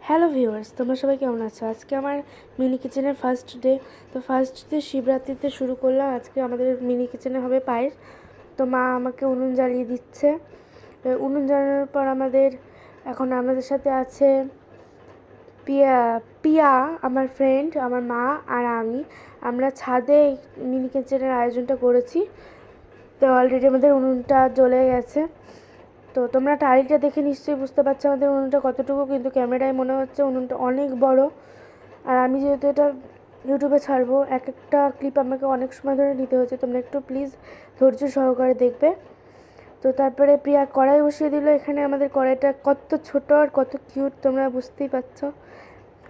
Hello viewers, তোমরা সবাই কেমন আছো? আজকে আমার মিনি কিচেনের ফার্স্ট ডে। তো ফার্স্ট ডে শিবরাত্রিতে শুরু করলাম। আজকে আমাদের মিনি কিচেনে হবে পায়েস। তো মা আমাকে উনুন জ্বালিয়ে দিচ্ছে। উনুন জ্বালানোর পর এখন আমাদের সাথে আছে পিয়া পিয়া আমার ফ্রেন্ড, আমার মা আর আমরা ছাদে মিনি কিচেনের আয়োজনটা করেছি। তো অলরেডি আমাদের উনুনটা জ্বলে গেছে। তো তোমরা টাইলটা দেখে নিশ্চয়ই বুঝতে পারছো আমাদের উনুনটা কতটুকু, কিন্তু ক্যামেরায় মনে হচ্ছে উনুনটা অনেক বড়। আর আমি যেহেতু এটা ইউটিউবে ছাড়বো, এক একটা ক্লিপ আমাকে অনেক সময় ধরে নিতে হচ্ছে। তোমরা একটু প্লিজ ধৈর্য সহকারে দেখবে। তো তারপরে প্রিয়া কড়াই বসিয়ে দিল। এখানে আমাদের কড়াইটা কত ছোট আর কত কিউট, তোমরা বুঝতেই পারছো।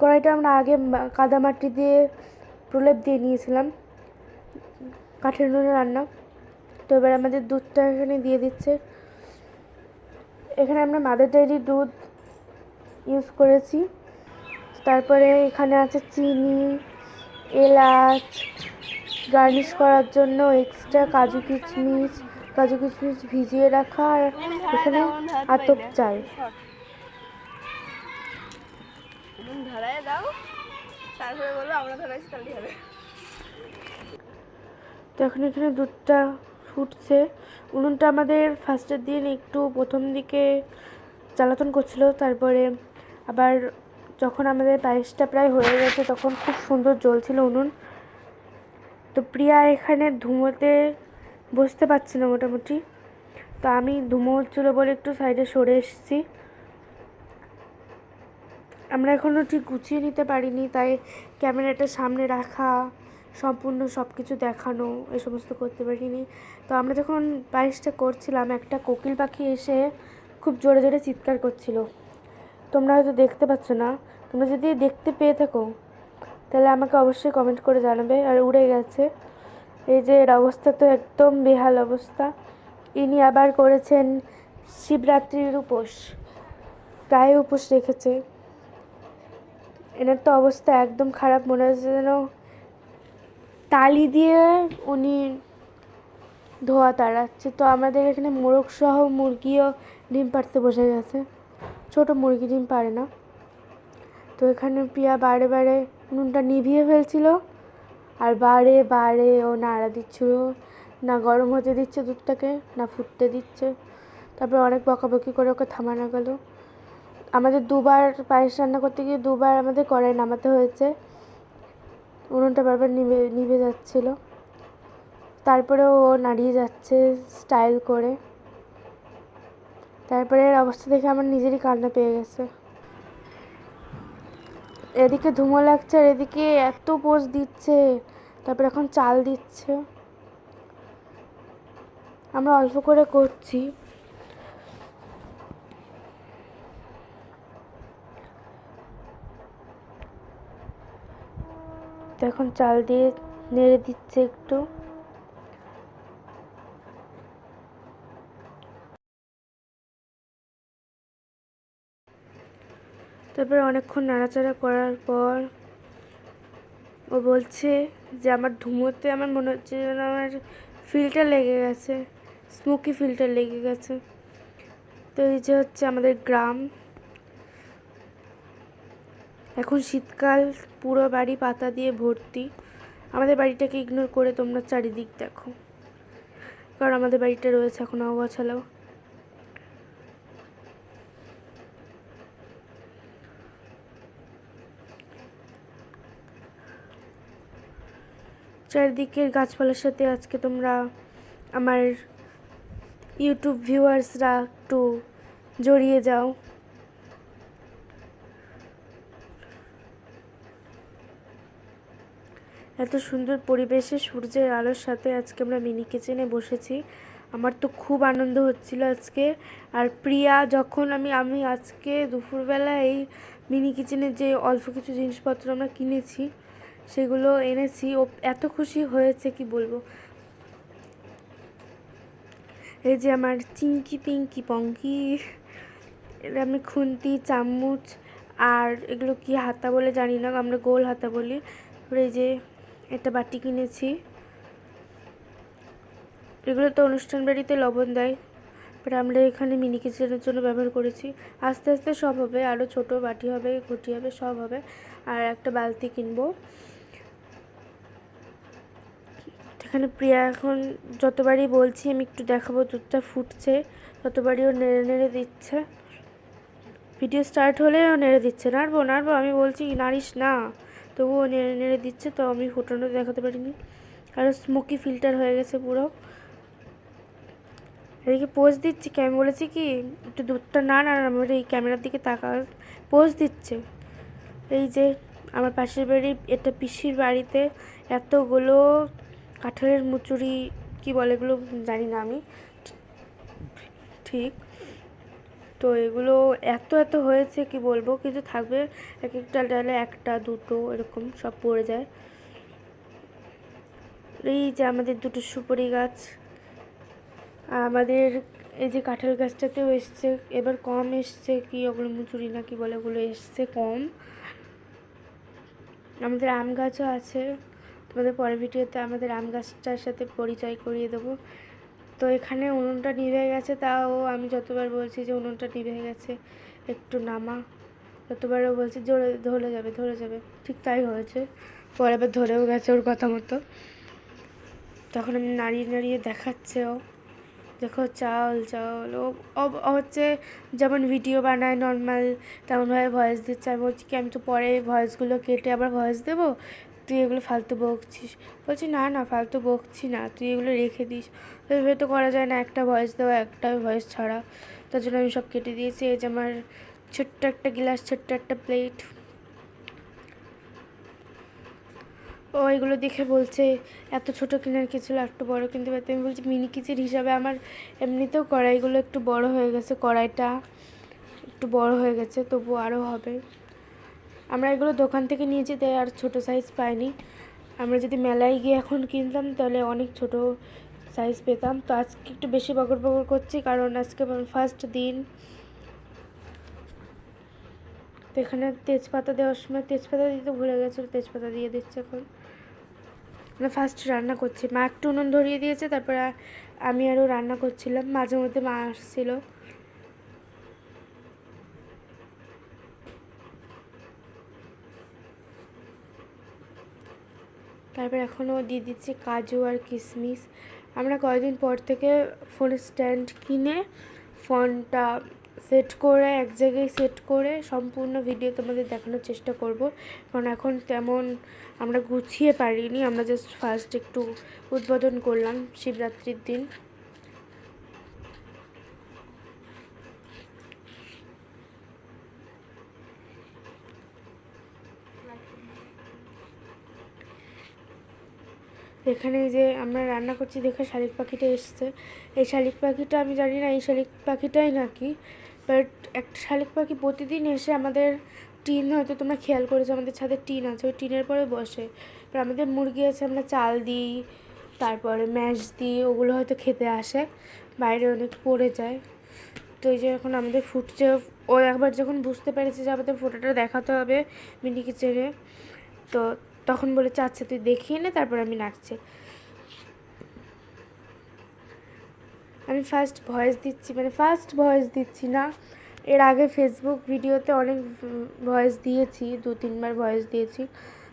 কড়াইটা আমরা আগে কাদা মাটি দিয়ে প্রলেপ দিয়ে নিয়েছিলাম, কাঠের উনুনে রান্না। তো এবার আমাদের দুধটা এখানে দিয়ে দিচ্ছে। এখানে আমরা মাদার ডেয়ারির দুধ ইউজ করেছি। তারপরে এখানে আছে চিনি, এলাচ, গার্নিশ করার জন্য এক্সট্রা কাজু কিশমিশ ভিজিয়ে রাখা, আর এখানে আতপ চাল। তো এখন এখানে দুধটা ফুটছে। উনুনটা আমাদের ফার্স্টের দিন একটু প্রথম দিকে জ্বালাতন করছিল, তারপরে আবার যখন আমাদের পায়েসটা প্রায় হয়ে গেছে তখন খুব সুন্দর জ্বলছিল উনুন। তো প্রিয়া এখানে ধুমোতে বসতে পারছি না মোটামুটি, তো আমি ধুমো হচ্ছিলো বলে একটু সাইডে সরে এসেছি। আমরা এখনও ঠিক গুছিয়ে নিতে পারিনি, তাই ক্যামেরাটা সামনে রাখা, সম্পূর্ণ সব কিছু দেখানো, এ সমস্ত করতে পারিনি। তো আমরা যখন পায়েসটা করছিলাম, একটা কোকিল পাখি এসে খুব জোরে জোরে চিৎকার করছিল। তোমরা হয়তো দেখতে পাচ্ছ না, তোমরা যদি দেখতে পেয়ে থাকো তাহলে আমাকে অবশ্যই কমেন্ট করে জানাবে। আর উড়ে গেছে। এই যে এর অবস্থা তো একদম বেহাল অবস্থা। ইনি আবার করেছেন শিবরাত্রির উপোস, গায়ে উপোস রেখেছে। এনার তো অবস্থা একদম খারাপ, মনে হচ্ছে যেন তালি দিয়ে উনি ধোয়া তাড়াচ্ছে। তো আমাদের এখানে মোরগ সহ মুরগিও ডিম পাড়তে বসে গেছে। ছোট মুরগি ডিম পারে না। তো এখানে প্রিয়া বারে বারে নুনটা নিভিয়ে ফেলছিল, আর বারে বারে ও নাড়া দিচ্ছিল, না গরম হতে দিচ্ছে দুধটাকে, না ফুটতে দিচ্ছে। তারপর অনেক বকাবকি করে ওকে থামানো গেল। আমাদের দুবার পায়েস রান্না করতে গিয়ে দুবার আমাদের কড়াই নামাতে হয়েছে। উনুনটা বারবার নিভে যাচ্ছিল। তারপরেও ও নাড়িয়ে যাচ্ছে স্টাইল করে। তারপরে এর অবস্থা দেখে আমার নিজেরই কান্না পেয়ে গেছে। এদিকে ধুমো লাগছে আর এদিকে এত পোজ দিচ্ছে। তারপর এখন চাল দিচ্ছে। আমরা অল্প করে করছি। তো এখন চাল দিয়ে নেড়ে দিচ্ছে একটু। তারপরে অনেকক্ষণ নাড়াচাড়া করার পর ও বলছে যে আমার ধুমোতে আমার মনে হচ্ছে যেন আমার ফিল্টার লেগে গেছে, স্মোকি ফিল্টার লেগে গেছে। তো এই যে হচ্ছে আমাদের গ্রাম। এখন শীতকাল, পুরো বাড়ি পাতা দিয়ে ভর্তি। আমাদের বাড়িটাকে ইগনোর করে তোমরা চারিদিক দেখো, কারণ আমাদের বাড়িটা রয়েছে এখন অগোছালো। চারিদিকের গাছপালার সাথে আজকে তোমরা আমার ইউটিউব ভিউয়ার্সরা একটু জড়িয়ে যাও। এত সুন্দর পরিবেশে সূর্যের আলোর সাথে আজকে আমরা মিনি কিচেনে বসেছি। আমার তো খুব আনন্দ হচ্ছিল আজকে। আর প্রিয়া যখন আমি আজকে দুপুরবেলা এই মিনি কিচেনে যে অল্প কিছু জিনিসপত্র আমরা কিনেছি সেগুলো এনেছি, ও এত খুশি হয়েছে কি বলবো। এই যে আমার চিঙ্কি পিঙ্কি পঙ্কি, এটা আমি খুন্তি, চামচ, আর এগুলো কি হাতা বলে জানি না, আমরা গোল হাতা বলি। তারপরে এই যে একটা বাটি কিনেছি, এগুলো তো অনুষ্ঠান বাড়িতে লবণ দেয়, বাট আমরা এখানে মিনি কিচেনের জন্য ব্যবহার করেছি। আস্তে আস্তে সব হবে, আরও ছোট বাটি হবে, ঘটি হবে, সব হবে। আর একটা বালতি কিনবো। এখানে প্রিয়া এখন যতবারই বলছি আমি একটু দেখাবো দুধটা ফুটছে, ততবারই ও নেড়ে নেড়ে দিচ্ছে। ভিডিও স্টার্ট হলেও নেড়ে দিচ্ছে, নাড়বো নাড়বো আমি বলছি নাড়িস না, তবুও নেড়ে নেড়ে দিচ্ছে। তো আমি ফোটানো দেখাতে পারিনি, আরও স্মোকি ফিল্টার হয়ে গেছে পুরো। এদিকে পোজ দিচ্ছি, আমি বলেছি কি একটু দুধটা না না, আমার এই ক্যামেরার দিকে তাকা, পোজ দিচ্ছে। এই যে আমার পাশের বাড়ি, এটা পিসির বাড়িতে এতগুলো কাঁঠালের মুচুরি কি বলে এগুলো জানি না আমি ঠিক। তো এগুলো এত এত হয়েছে কি বলবো, কিন্তু থাকবে এক একটা ডালে একটা দুটো এরকম সব পড়ে যায়। এই যে আমাদের দুটো সুপারি গাছ, আমাদের এই যে কাঁঠাল গাছটাতেও এসছে, এবার কম এসছে কি ওগুলো মুচুরি না কি বলে ওগুলো এসছে কম। আমাদের আম গাছও আছে, তোমাদের পরের ভিডিওতে আমাদের আম গাছটার সাথে পরিচয় করিয়ে দেবো। তো এখানে উনুনটা নিভে গেছে, তাও আমি যতবার বলছি যে উনুনটা নিভে গেছে একটু নামা, ততবারও বলছি জোরে ধরে যাবে ধরে যাবে, ঠিক তাই হয়েছে। পরে আবার ধরেও গেছে ওর কথা মতো। তখন আমি নাড়িয়ে নাড়িয়ে দেখাচ্ছে, ও দেখো চাল চাল, ও হচ্ছে যেমন ভিডিও বানায় নর্মাল তেমনভাবে ভয়েস দিচ্ছে। আমি বলছি কি আমি তো পরে ভয়েসগুলো কেটে আবার ভয়েস দেবো, তুই এগুলো ফালতু বকছিস। বলছি না না ফালতু বকছি না, তুই এগুলো রেখে দিস। এভাবে তো করা যায় না, একটা ভয়েস দেওয়া একটা ভয়েস ছাড়া। তার জন্য আমি সব কেটে দিয়েছি। এই যে আমার ছোট্ট একটা গ্লাস, ছোট্ট একটা প্লেট। ও এগুলো দেখে বলছে এত ছোট কেনার কি ছিল, একটু বড় কিনতে পারতে। আমি বলছি মিনি কিচেন হিসাবে আমার এমনিতেও কড়াইগুলো একটু বড় হয়ে গেছে, কড়াইটা একটু বড় হয়ে গেছে, তবু আরও হবে। আমরা এগুলো দোকান থেকে নিয়েছি তাই আর ছোট সাইজ পাইনি। আমরা যদি মেলায় গিয়ে এখন কিনতাম তাহলে অনেক ছোট সাইজ পেতাম। তো আজকে একটু বেশি বকর বকর করছি কারণ আজকে ফার্স্ট দিন। তো এখানে তেজপাতা দেওয়ার সময় তেজপাতা দিতে ভুলে গেছিলো, তেজপাতা দিয়ে দিচ্ছে এখন। আমরা ফার্স্ট রান্না করছি, মা একটু উনুন ধরিয়ে দিয়েছে, তারপরে আমি আরও রান্না করছিলাম, মাঝে মধ্যে মা আসছিল। তারপর এখনও দিয়ে দিচ্ছি কাজু আর কিশমিশ। আমরা কয়েকদিন পর থেকে ফোনের স্ট্যান্ড কিনে ফোনটা সেট করে এক জায়গায় সেট করে সম্পূর্ণ ভিডিও তোমাদের দেখানোর চেষ্টা করব, কারণ এখন তেমন আমরা গুছিয়ে পারিনি। আমরা জাস্ট ফার্স্ট একটু উদ্বোধন করলাম শিবরাত্রির দিন। এখানে যে আমরা রান্না করছি দেখে শালিক পাখিটা এসছে। এই শালিক পাখিটা আমি জানি না এই শালিক পাখিটাই নাকি, বাট একটা শালিক পাখি প্রতিদিন এসে আমাদের টিন, হয়তো তোমরা খেয়াল করেছো আমাদের ছাদে টিন আছে, ওই টিনের পরে বসে। এবার আমাদের মুরগি আছে, আমরা চাল দিই, তারপরে ম্যাশ দিই, ওগুলো হয়তো খেতে আসে, বাইরে অনেক পড়ে যায়। তো এই যে এখন আমাদের ফুটছে, ও একবার যখন বুঝতে পেরেছে যে আমাদের ফোটোটা দেখাতে হবে মিনি কিচেনে, তো তখন বলেছে আচ্ছা তুই দেখিয়ে নে, তারপর আমি নাচছি। আমি ফার্স্ট ভয়েস দিচ্ছি না, এর আগে ফেসবুক ভিডিওতে অনেক ভয়েস দিয়েছি, 2-3বার ভয়েস দিয়েছি।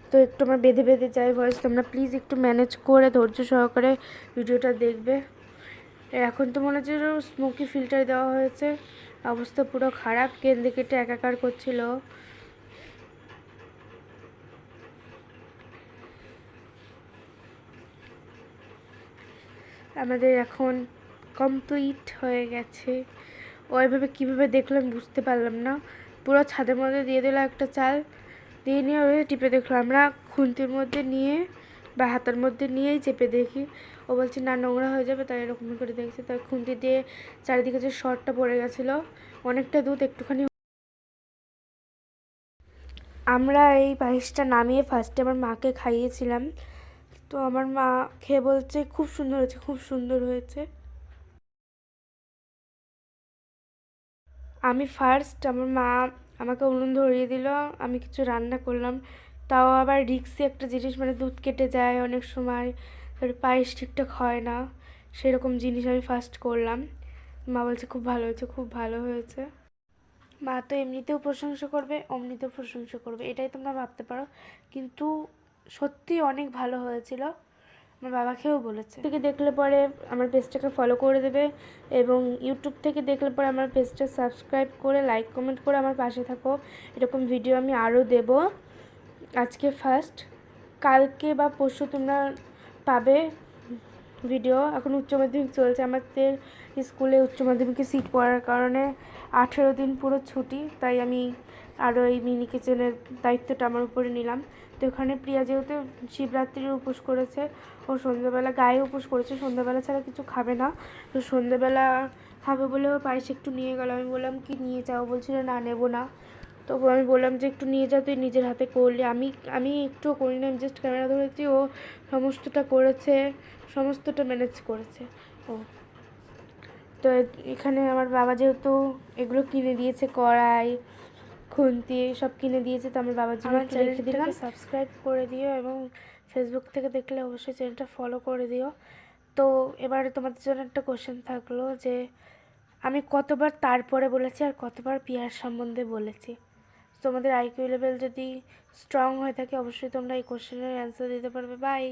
তো একটু আমার বেঁধে বেঁধে যায় ভয়েস, তোমরা প্লিজ একটু ম্যানেজ করে ধৈর্য সহকারে ভিডিওটা দেখবে। এখন তো মনে হচ্ছে স্মোকি ফিল্টার দেওয়া হয়েছে, অবস্থা পুরো খারাপ, কেঁদে কেটে একাকার করছিল। আমাদের এখন কমপ্লিট হয়ে গেছে। ওইভাবে কীভাবে দেখলাম বুঝতে পারলাম না, পুরো ছাদের মধ্যে দিয়ে দিল একটা চাল, দিয়ে নিয়ে ওই টিপে দেখলাম, আমরা খুন্তির মধ্যে নিয়ে বা হাতের মধ্যে নিয়েই চেপে দেখি। ও বলছে না নোংরা হয়ে যাবে, তাই এরকম করে দেখছি। তাই খুন্তি দিয়ে চারিদিকে যে শর্টটা পড়ে গেছিলো, অনেকটা দুধ একটুখানি। আমরা এই পায়েসটা নামিয়ে ফার্স্টে আমার মাকে খাইয়েছিলাম, তো আমার মা খেয়ে বলছে খুব সুন্দর হয়েছে, খুব সুন্দর হয়েছে। আমি ফার্স্ট, আমার মা আমাকে উনুন ধরিয়ে দিল, আমি কিছু রান্না করলাম, তাও আবার রিক্সি একটা জিনিস, মানে দুধ কেটে যায় অনেক সময়, তারপরে পায়েস ঠিকঠাক হয় না, সেরকম জিনিস আমি ফার্স্ট করলাম। মা বলছে খুব ভালো হয়েছে, খুব ভালো হয়েছে। মা তো এমনিতেও প্রশংসা করবে, অমনিতেও প্রশংসা করবে, এটাই তোমরা ভাবতে পারো। কিন্তু সত্যি অনেক ভালো হয়েছিল, আমার বাবাকেও বলেছে। থেকে দেখলে পরে আমার পেজটাকে ফলো করে দেবে, এবং ইউটিউব থেকে দেখলে পরে আমার পেজটা সাবস্ক্রাইব করে লাইক কমেন্ট করে আমার পাশে থাকো। এরকম ভিডিও আমি আরও দেব। আজকে ফার্স্ট, কালকে বা পরশু তোমরা পাবে ভিডিও। এখন উচ্চ মাধ্যমিক চলছে আমাদের স্কুলে, উচ্চ মাধ্যমিকে সিট পড়ার কারণে 18 দিন পুরো ছুটি, তাই আমি আরও এই মিনি কিচেনের দায়িত্বটা আমার উপরে নিলাম। তো এখানে প্রিয়া যেহেতু শিবরাত্রির উপোস করেছে, ও সন্ধ্যাবেলা গায়ে উপোস করেছে, সন্ধ্যাবেলা ছাড়া কিছু খাবে না। তো সন্ধ্যাবেলা খাবে বলেও পায়েস একটু নিয়ে গেল। আমি বললাম কি নিয়ে যাও, বলছিল না নেবো না। তো আমি বললাম যে একটু নিয়ে যাও, তুই নিজের হাতে করলি, আমি একটুও করি না, আমি জাস্ট ক্যামেরা ধরেছি, ও সমস্তটা করেছে, সমস্তটা ম্যানেজ করেছে ও। তো এখানে আমার বাবা যেহেতু এগুলো কিনে দিয়েছে, কড়াই খুন্তি সব কিনে দিয়েছে, তো আমার বাবার জন্য রেখে দিলাম। সাবস্ক্রাইব করে দিও, এবং ফেসবুক থেকে দেখলে অবশ্যই চ্যানেলটা ফলো করে দিও। তো এবারে তোমাদের জন্য একটা কোশ্চেন থাকলো যে আমি কতবার তারপরে বলেছি আর কতবার পিয়ার সম্বন্ধে বলেছি। তোমাদের আইকিউ লেভেল যদি স্ট্রং হয়ে থাকে অবশ্যই তোমরা এই কোশ্চেনের অ্যান্সার দিতে পারবে। বাই।